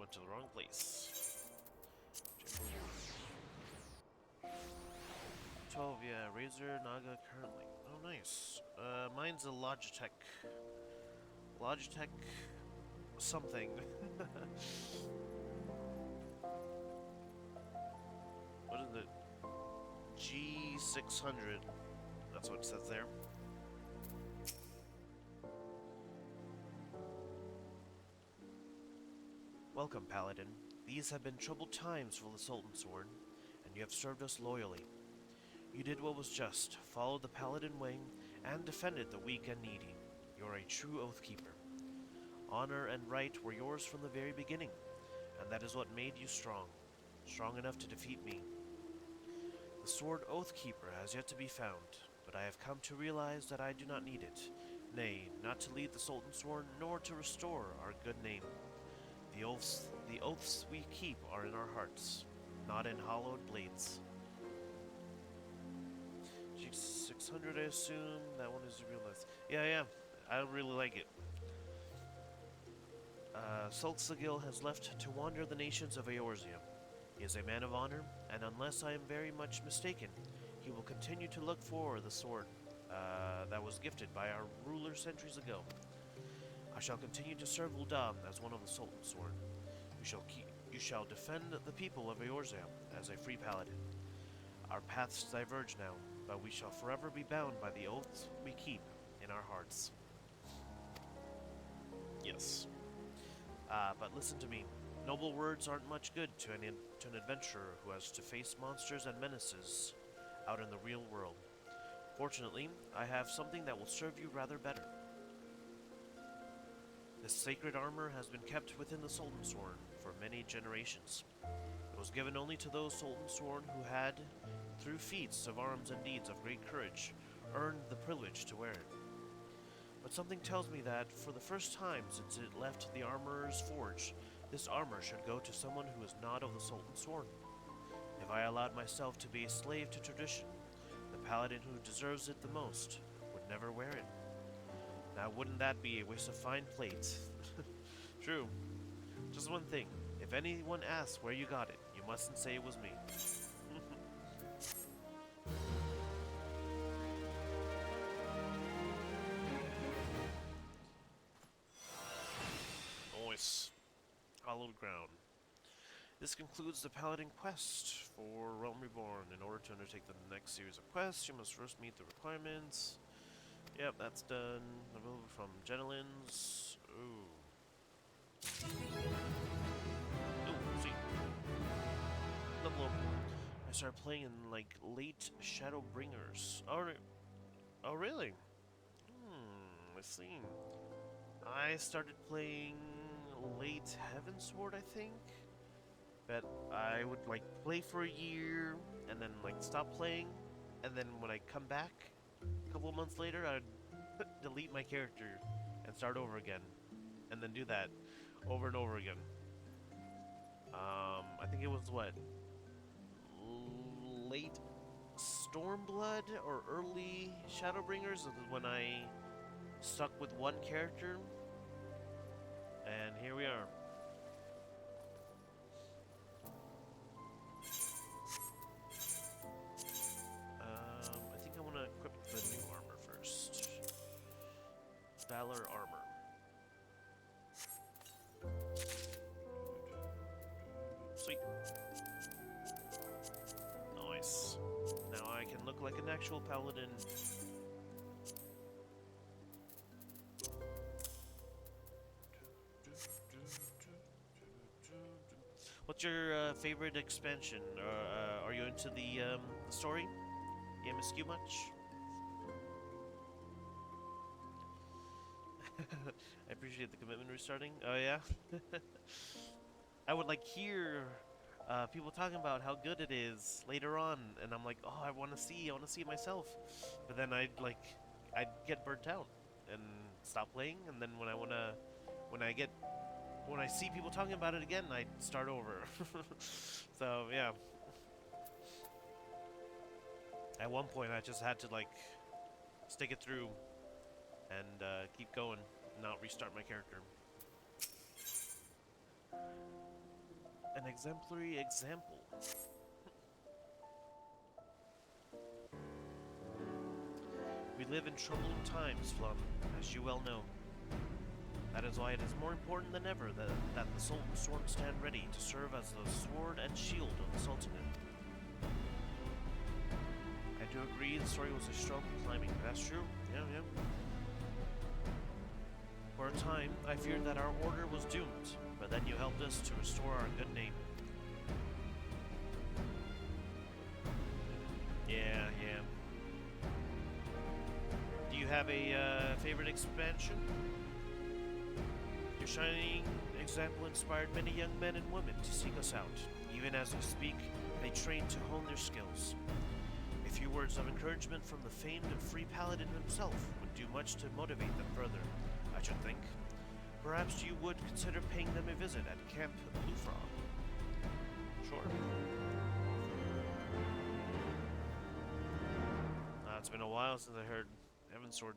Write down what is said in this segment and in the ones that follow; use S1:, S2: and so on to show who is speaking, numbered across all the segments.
S1: went to the wrong place. 12, yeah, Razer Naga currently. Oh, nice. Mine's a Logitech. Logitech something. What is it? G600. That's what it says there. Welcome, Paladin. These have been troubled times for the Sultan Sword, and you have served us loyally. You did what was just, followed the Paladin way, and defended the weak and needy. You're a true Oathkeeper. Honor and right were yours from the very beginning, and that is what made you strong. Strong enough to defeat me. The sword Oathkeeper has yet to be found, but I have come to realize that I do not need it. Nay, not to lead the Sultan Sword, nor to restore our good name. The oaths we keep are in our hearts, not in hollowed blades. G600, I assume. That one is real nice. Yeah, I really like it. Sulkzagil has left to wander the nations of Eorzea. He is a man of honor, and unless I am very much mistaken, he will continue to look for the sword that was gifted by our ruler centuries ago. I shall continue to serve Ul'dah as one of the Sultan's sword. You shall defend the people of Eorzea as a free paladin. Our paths diverge now, but we shall forever be bound by the oaths we keep in our hearts. Yes. But listen to me. Noble words aren't much good to an adventurer who has to face monsters and menaces out in the real world. Fortunately, I have something that will serve you rather better. This sacred armor has been kept within the Sultan's Sword for many generations. It was given only to those Sultan's Sword who had, through feats of arms and deeds of great courage, earned the privilege to wear it. But something tells me that, for the first time since it left the armorer's forge, this armor should go to someone who is not of the Sultan's Sword. If I allowed myself to be a slave to tradition, the paladin who deserves it the most would never wear it. Now wouldn't that be a waste of fine plate? True. Just one thing. If anyone asks where you got it, you mustn't say it was me. Nice. Hallowed ground. This concludes the Paladin quest for Realm Reborn. In order to undertake the next series of quests, you must first meet the requirements. Yep, that's done. Available from Genelins. Ooh. Ooh, see. Level up. I started playing in, like, late Shadowbringers. Oh, really? Let's see. I started playing late Heavensward, I think. But I would, like, play for a year, and then, like, stop playing. And then when I come back, a couple of months later, I'd delete my character and start over again. And then do that over and over again. I think it was, what? Late Stormblood or early Shadowbringers is when I stuck with one character. And here we are. I think I want to equip the new armor first. Valor armor. Sweet. Nice. Now I can look like an actual paladin. What's your favorite expansion? Are you into the story? The MSQ much? I appreciate the commitment restarting. Oh yeah? I would like hear people talking about how good it is later on, and I'm like, oh, I want to see it myself. But then I'd get burnt out and stop playing, and then when I see people talking about it again, I start over. So yeah. At one point, I just had to like stick it through and keep going, not restart my character. An exemplary example. We live in troubling times, Flum, as you well know. That is why it is more important than ever that the Sultan Storm stand ready to serve as the sword and shield of the Sultanate. I do agree the story was a struggle climbing. That's true. Yeah. For a time, I feared that our order was doomed, but then you helped us to restore our good name. Yeah. Do you have a favorite expansion? Your shining example inspired many young men and women to seek us out. Even as we speak, they train to hone their skills. A few words of encouragement from the famed and free paladin himself would do much to motivate them further, I should think. Perhaps you would consider paying them a visit at Camp Blue Frog. Sure. It's been a while since I heard Heaven's Sword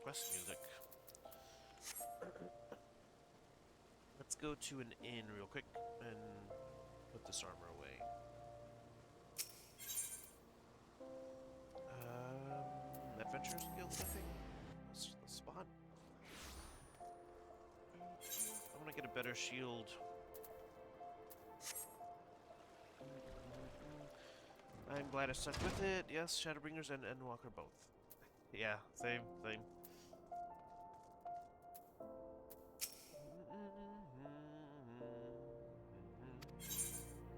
S1: quest music. Let's go to an inn real quick and put this armor away. Adventurers Guild, I think. That's the spot. I want to get a better shield. I'm glad I stuck with it. Yes, Shadowbringers and Endwalker both. Yeah, same.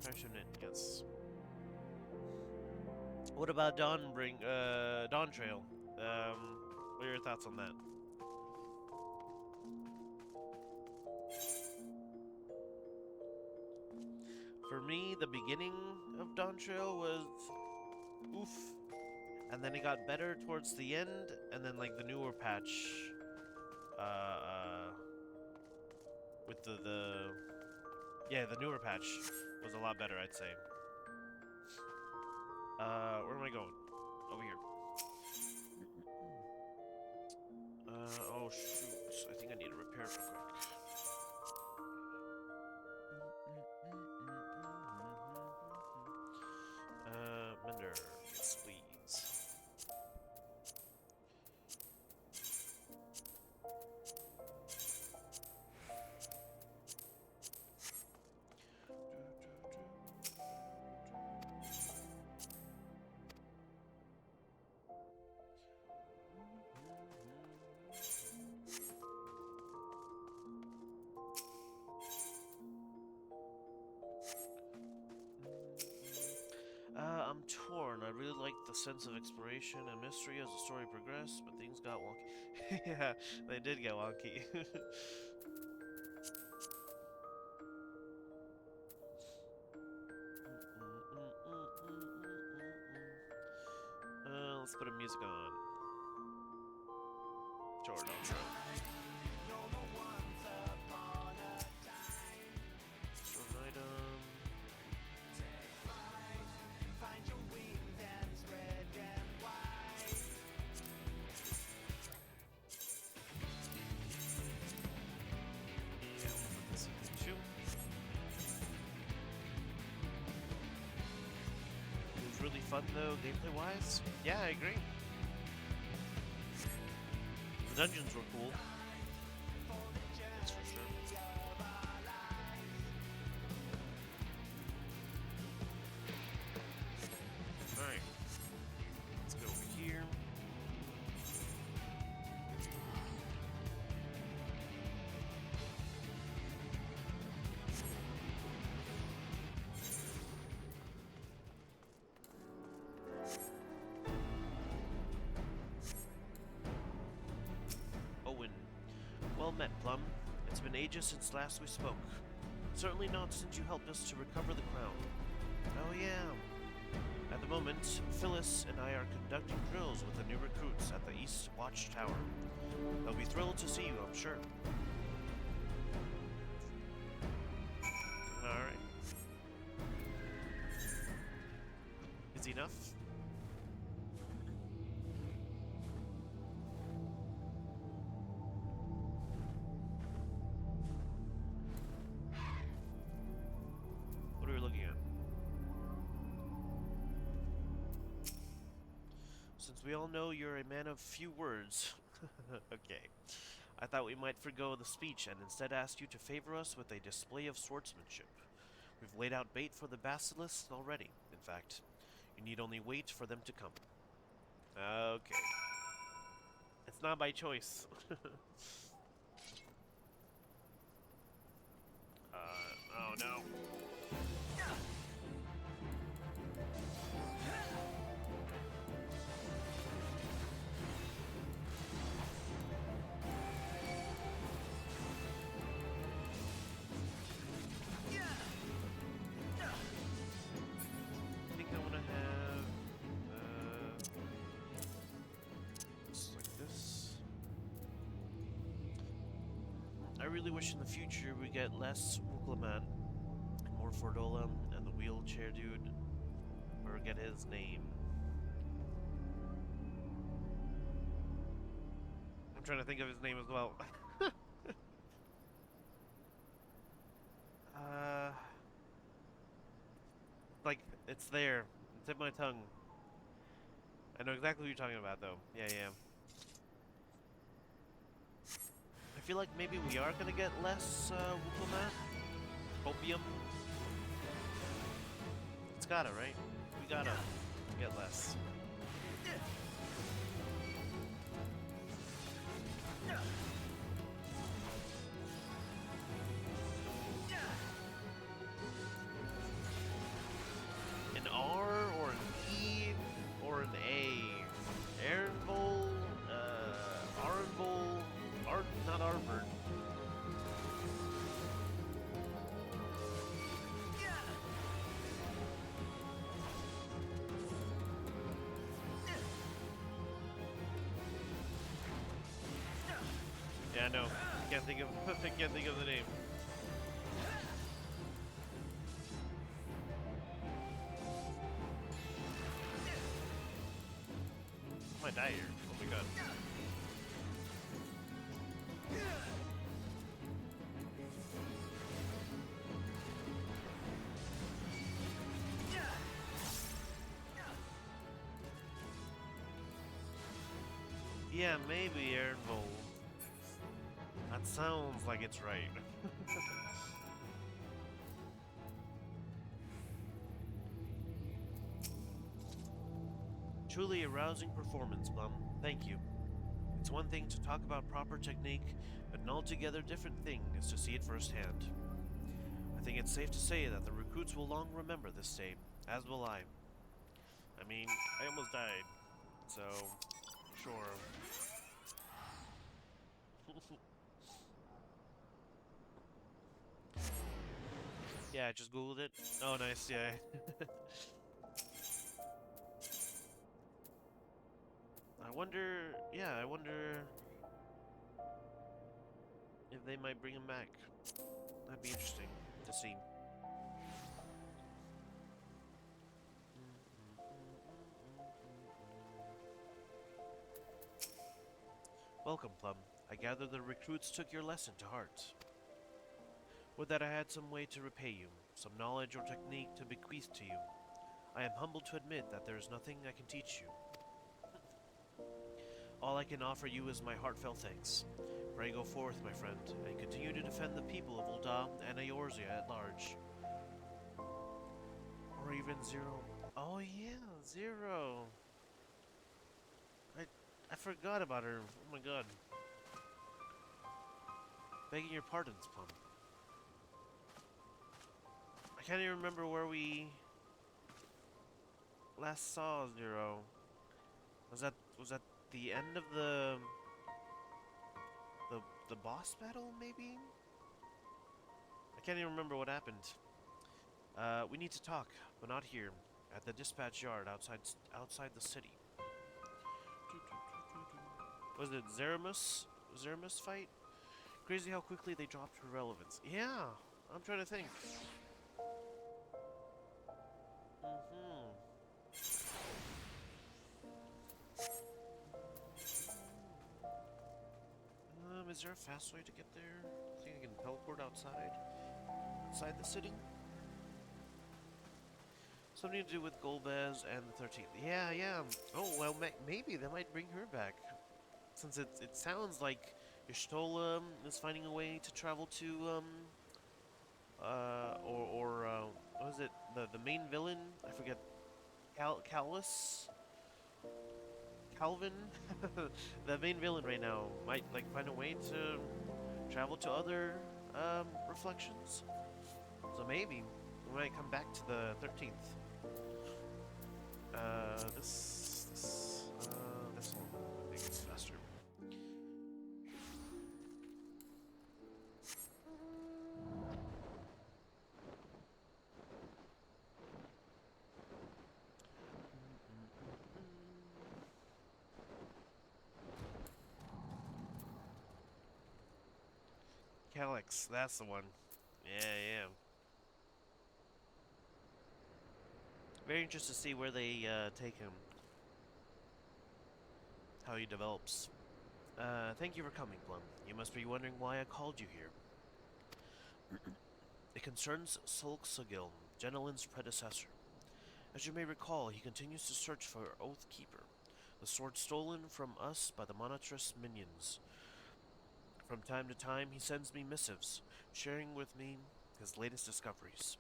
S1: Passionate, yes. What about Dawn Trail? What are your thoughts on that? For me, the beginning of Dawn Trail was oof, and then it got better towards the end, and then like the newer patch, with the newer patch was a lot better, I'd say. Where am I going? Over here. Oh shoot, I think I need to repair real quick. Mender, yes, please. I'm torn. I really liked the sense of exploration and mystery as the story progressed, but things got wonky. Yeah, they did get wonky. Let's put a music on. Short outro. Short item. Really fun though, gameplay wise. Yeah, I agree. The dungeons were cool. That's for sure. Alright. Let's go over here. Well met, Plum. It's been ages since last we spoke. Certainly not since you helped us to recover the crown. Oh yeah. At the moment, Phyllis and I are conducting drills with the new recruits at the East Watch Tower. They'll be thrilled to see you, I'm sure. Alright. Is enough? As we all know, you're a man of few words. Okay. I thought we might forgo the speech and instead ask you to favor us with a display of swordsmanship. We've laid out bait for the basilisks already, in fact. You need only wait for them to come. Okay. It's not by choice. Oh no. I think I want to have just like this. I really wish in the future we get less Wuklaman, more Fordola, and the wheelchair dude, or get his name. I'm trying to think of his name as well. uh, like it's there. It's in my tongue. I know exactly what you're talking about, though. Yeah, yeah. I feel like maybe we are gonna get less Wuklaman. Opium. It's gotta, right? We gotta get less. An R or an E or an A. Aaronvol, Arnvol, not Armored. Yeah, no, can't think of can't think of the name. I might die here. Oh my god. Yeah, maybe Aaronvol. That sounds like it's right. Truly a rousing performance, Plum. Thank you. It's one thing to talk about proper technique, but an altogether different thing is to see it firsthand. I think it's safe to say that the recruits will long remember this day, as will I. I mean, I almost died, so sure. Yeah, I just googled it. Oh, nice, yeah. I wonder if they might bring him back. That'd be interesting to see. Welcome, Plum. I gather the recruits took your lesson to heart. Would that I had some way to repay you, some knowledge or technique to bequeath to you. I am humbled to admit that there is nothing I can teach you. All I can offer you is my heartfelt thanks. Pray go forth, my friend, and continue to defend the people of Ul'dah and Eorzea at large. Or even Zero. Oh yeah, Zero. I forgot about her. Oh my god. Begging your pardons, Plum. I can't even remember where we last saw Zero. Was that the end of the boss battle, maybe? I can't even remember what happened. We need to talk, but not here. At the dispatch yard outside the city. Was it Zeramus fight? Crazy how quickly they dropped her relevance. Yeah, I'm trying to think. Is there a fast way to get there? I think I can teleport outside the city. Something to do with Golbez and the 13th. Yeah, yeah. Oh, well, maybe they might bring her back. Since it sounds like Y'shtola is finding a way to travel to, what is it? The main villain? I forget. Callus? Calvin? The main villain right now might, like, find a way to travel to other, reflections. So maybe we might come back to the 13th. This one, I think it's faster. Calyx, that's the one. Yeah, yeah. Very interested to see where they take him, how he develops. Thank you for coming, Plum. You must be wondering why I called you here. It concerns Solksagil, Genelin's predecessor. As you may recall, he continues to search for Oathkeeper, the sword stolen from us by the Monotress minions. From time to time, he sends me missives, sharing with me his latest discoveries.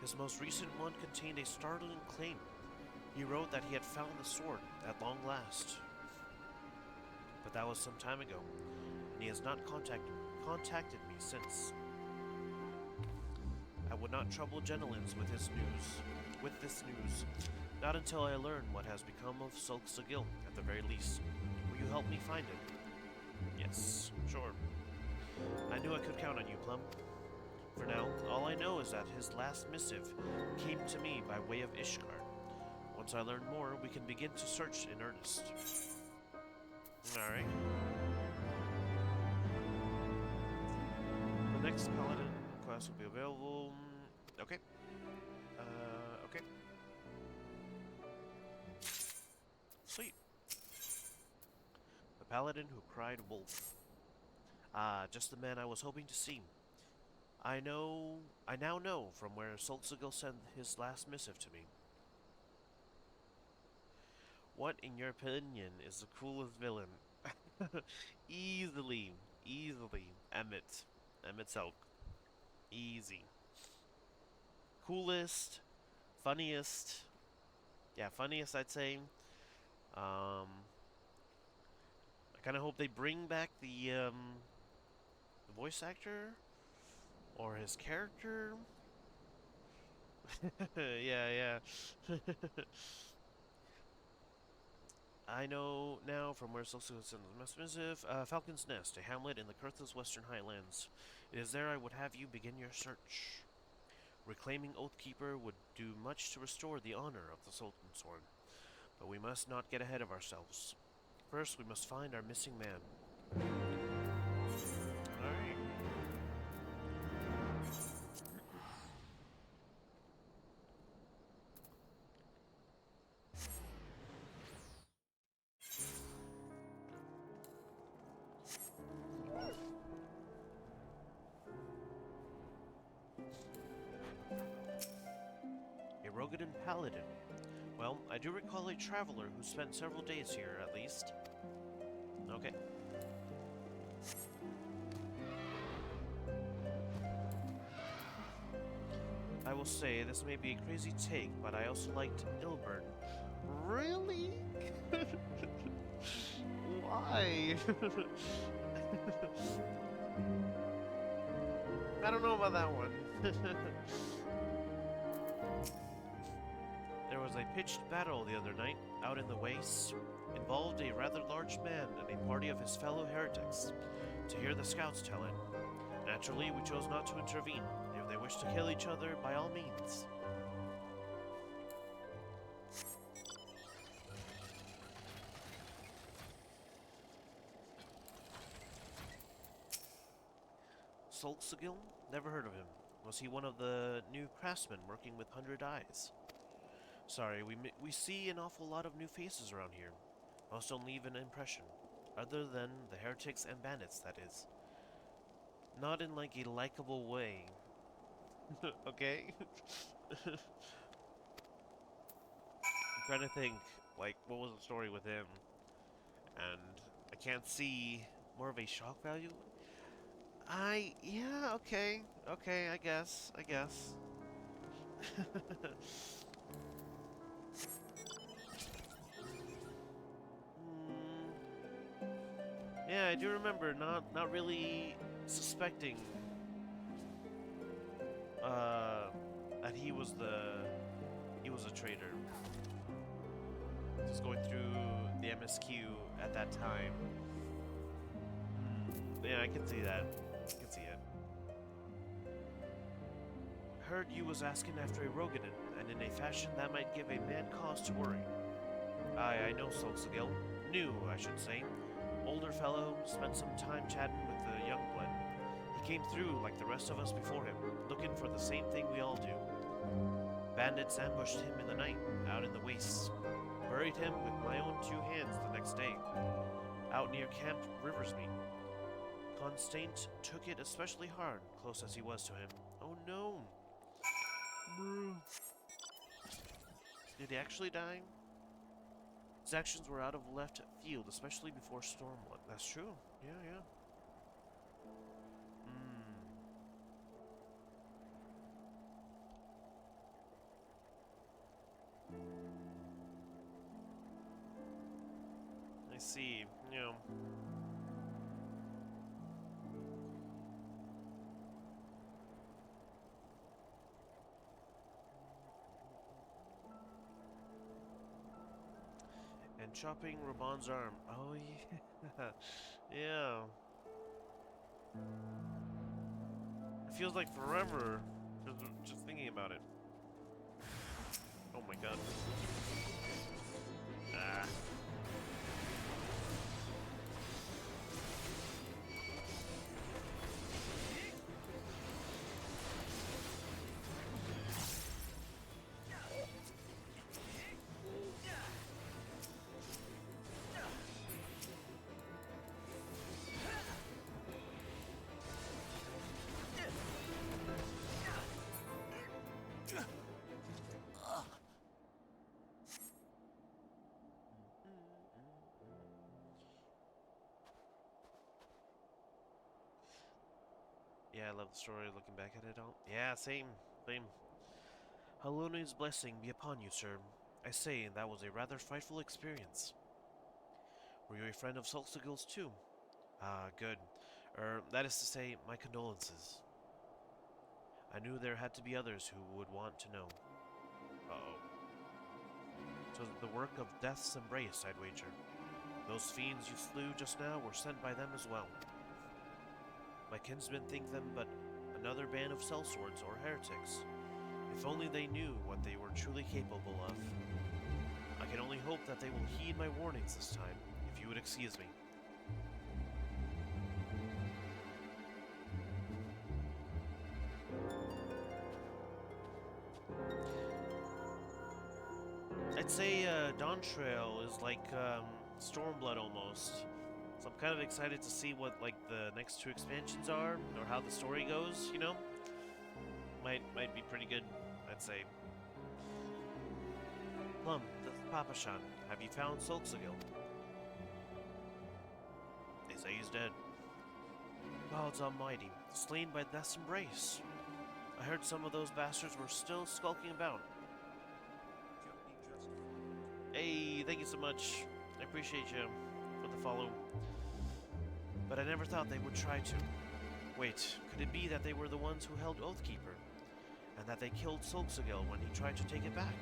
S1: His most recent one contained a startling claim. He wrote that he had found the sword at long last. But that was some time ago, and he has not contacted me since. I would not trouble Genelins with this news, not until I learn what has become of Solksagil, at the very least. Will you help me find it? Yes, sure. I knew I could count on you, Plum. For now, all I know is that his last missive came to me by way of Ishgard. Once I learn more, we can begin to search in earnest. Alright. The next Paladin class will be available. Okay. Okay. Sweet. The Paladin who cried wolf. Ah, just the man I was hoping to see. I now know from where Solksagil sent his last missive to me. What, in your opinion, is the coolest villain? Easily, Emmett Selk. Easy. Coolest, funniest. Yeah, funniest, I'd say. I kind of hope they bring back the voice actor or his character. Yeah, yeah. I know now from where Solstice sends the missive. Falcon's Nest, a hamlet in the Kurtha's western highlands. It is there I would have you begin your search. Reclaiming Oathkeeper would do much to restore the honor of the Sultan's Horn, but we must not get ahead of ourselves. First, we must find our missing man. Alright. A Rogadan Paladin. Well, I do recall a traveler who spent several days here, at least. Okay. I will say, this may be a crazy take, but I also liked Ilbern. Really? Why? I don't know about that one. There was a pitched battle the other night, out in the wastes. Involved a rather large man and a party of his fellow heretics. To hear the scouts tell it. Naturally, we chose not to intervene. If they wish to kill each other, by all means. Solksagil? Never heard of him. Was he one of the new craftsmen working with 100 Eyes? Sorry, we see an awful lot of new faces around here. Most don't leave an impression. Other than the heretics and bandits, that is. Not in like a likable way. Okay. I'm trying to think, like, what was the story with him? And I can't see more of a shock value. Yeah, okay. Okay, I guess. Hmm. Yeah, I do remember not really suspecting uh that he was a traitor. Just going through the MSQ at that time. Yeah, I can see that. I can see it. Heard you was asking after a Roganin, and in a fashion that might give a man cause to worry. I know Solskjaer. New, I should say. Older fellow, spent some time chatting with the young blood. He came through like the rest of us before him, looking for the same thing we all do. Bandits ambushed him in the night, out in the wastes. Buried him with my own two hands the next day, out near Camp Riversmeet. Constant took it especially hard, close as he was to him. Oh no! Bro. Did he actually die? His actions were out of left field, especially before Stormblood. That's true. Yeah, yeah. I see. Yeah. And chopping Raban's arm. Oh, yeah. Yeah. It feels like forever just thinking about it. Oh my god. Ah. Yeah, I love the story looking back at it all. Yeah, same. Same. Haluna's blessing be upon you, sir. I say, that was a rather frightful experience. Were you a friend of Solstigal's too? Ah, good. That is to say, my condolences. I knew there had to be others who would want to know. Uh-oh. So the work of Death's Embrace, I'd wager. Those fiends you slew just now were sent by them as well. My kinsmen think them but another band of sellswords or heretics. If only they knew what they were truly capable of. I can only hope that they will heed my warnings this time, if you would excuse me. I'd say Dawn Trail is like Stormblood almost. So I'm kind of excited to see what like the next two expansions are, or how the story goes. You know, might be pretty good. I'd say. Plum, this is Papashan. Have you found Solxagil? They say he's dead. Gods almighty, slain by Death's Embrace. I heard some of those bastards were still skulking about. Hey, thank you so much. I appreciate you for the follow. But I never thought they would try to. Wait, could it be that they were the ones who held Oathkeeper? And that they killed Solxagil when he tried to take it back?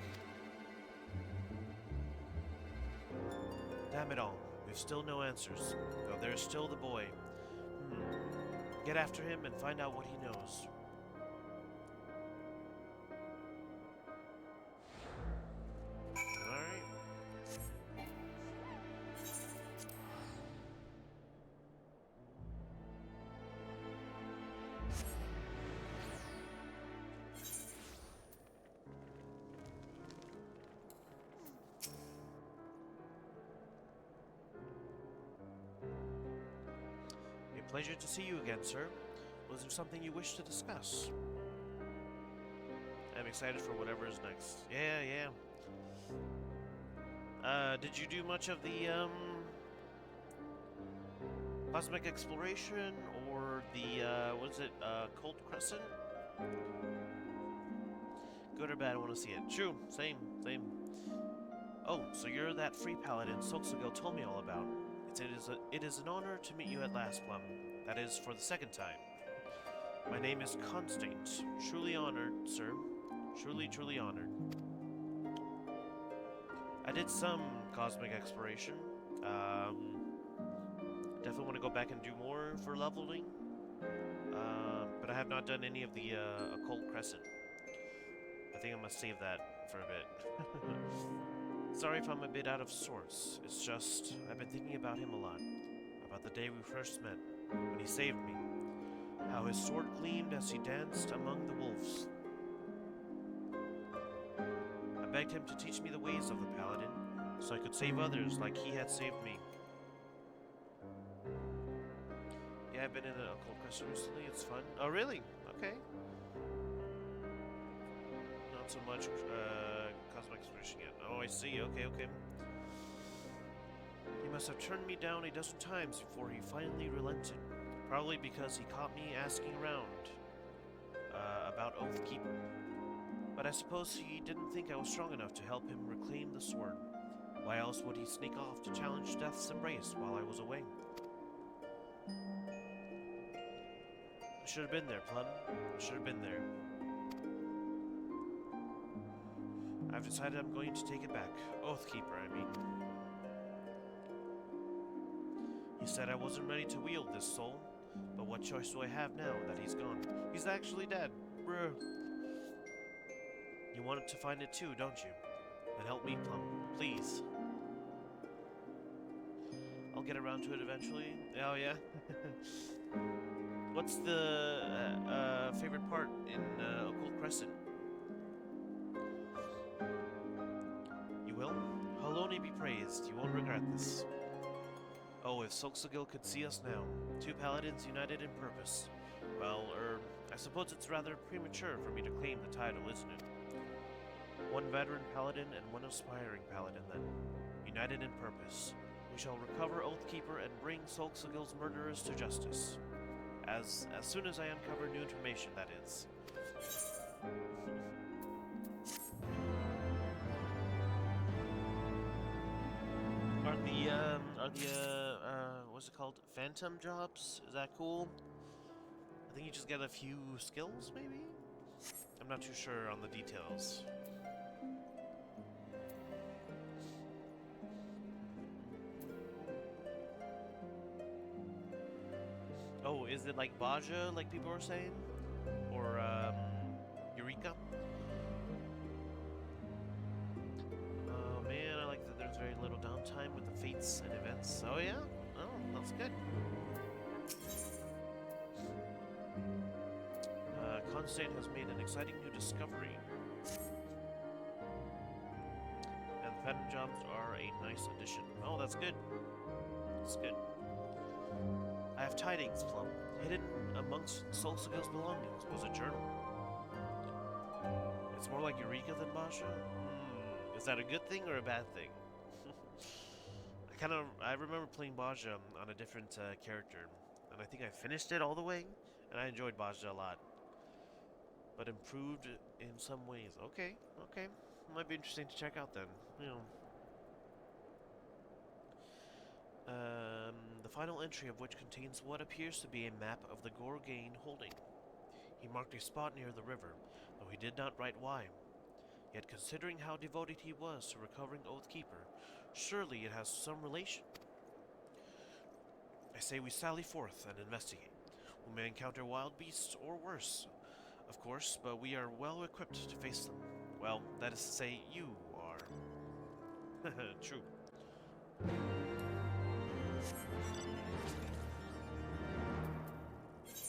S1: Damn it all, we've still no answers. Though there's still the boy. Get after him and find out what he knows. Alright. A pleasure to see you again, sir. Was there something you wish to discuss? excited for whatever is next. Yeah. Did you do much of the, cosmic exploration, or the, what is it, Cold Crescent? Good or bad, I want to see it. True, same. Oh, so you're that free paladin Solxagil told me all about. It is an honor to meet you at last, Plum. That is, for the second time. My name is Constant. Truly honored, sir. Truly honored. I did some cosmic exploration. Definitely want to go back and do more for leveling. But I have not done any of the Occult Crescent. I think I must save that for a bit. Sorry if I'm a bit out of sorts. It's just, I've been thinking about him a lot. About the day we first met, when he saved me. How his sword gleamed as he danced among the wolves. I begged him to teach me the ways of the paladin, so I could save others like he had saved me. Yeah, I've been in a Occult Crescent recently. It's fun. Oh, really? Okay. Not so much cosmic exploration yet. Oh, I see. Okay. He must have turned me down a dozen times before he finally relented. Probably because he caught me asking around about Oathkeeper. But I suppose he didn't think I was strong enough to help him reclaim the sword. Why else would he sneak off to challenge Death's embrace while I was away? I should have been there, Plum. I should have been there. I've decided I'm going to take it back. Oathkeeper, I mean. He said I wasn't ready to wield this soul, but what choice do I have now that he's gone? He's actually dead. Bruh. You wanted to find it too, don't you? Then help me, Plum. Please. I'll get around to it eventually. Oh, yeah? What's the favorite part in Occult Crescent? You will? Haloni be praised. You won't regret this. Oh, if Solxagil could see us now. Two paladins united in purpose. Well, I suppose it's rather premature for me to claim the title, isn't it? One veteran paladin and one aspiring paladin, then. United in purpose. We shall recover Oathkeeper and bring Solxagil's murderers to justice. As soon as I uncover new information, that is. Are the what's it called? Phantom jobs? Is that cool? I think you just get a few skills, maybe? I'm not too sure on the details. Oh, is it like Baja, like people were saying? Or, Eureka? Oh man, I like that there's very little downtime with the fates and events. Oh yeah? Oh, that's good. Constant has made an exciting new discovery. And the Phantom jobs are a nice addition. Oh, that's good. That's good. I have tidings, Plum. Hidden amongst Solxagil's belongings was a journal. It's more like Eureka than Basha? Is that a good thing or a bad thing? I remember playing Baja on a different character, and I think I finished it all the way, and I enjoyed Baja a lot. But improved in some ways. Okay. Might be interesting to check out then. You know. The final entry of which contains what appears to be a map of the Gorgain holding. He marked a spot near the river, though he did not write why. Yet considering how devoted he was to recovering Oathkeeper, surely it has some relation. I say we sally forth and investigate. We may encounter wild beasts or worse, of course, but we are well equipped to face them. Well, that is to say, you are. True.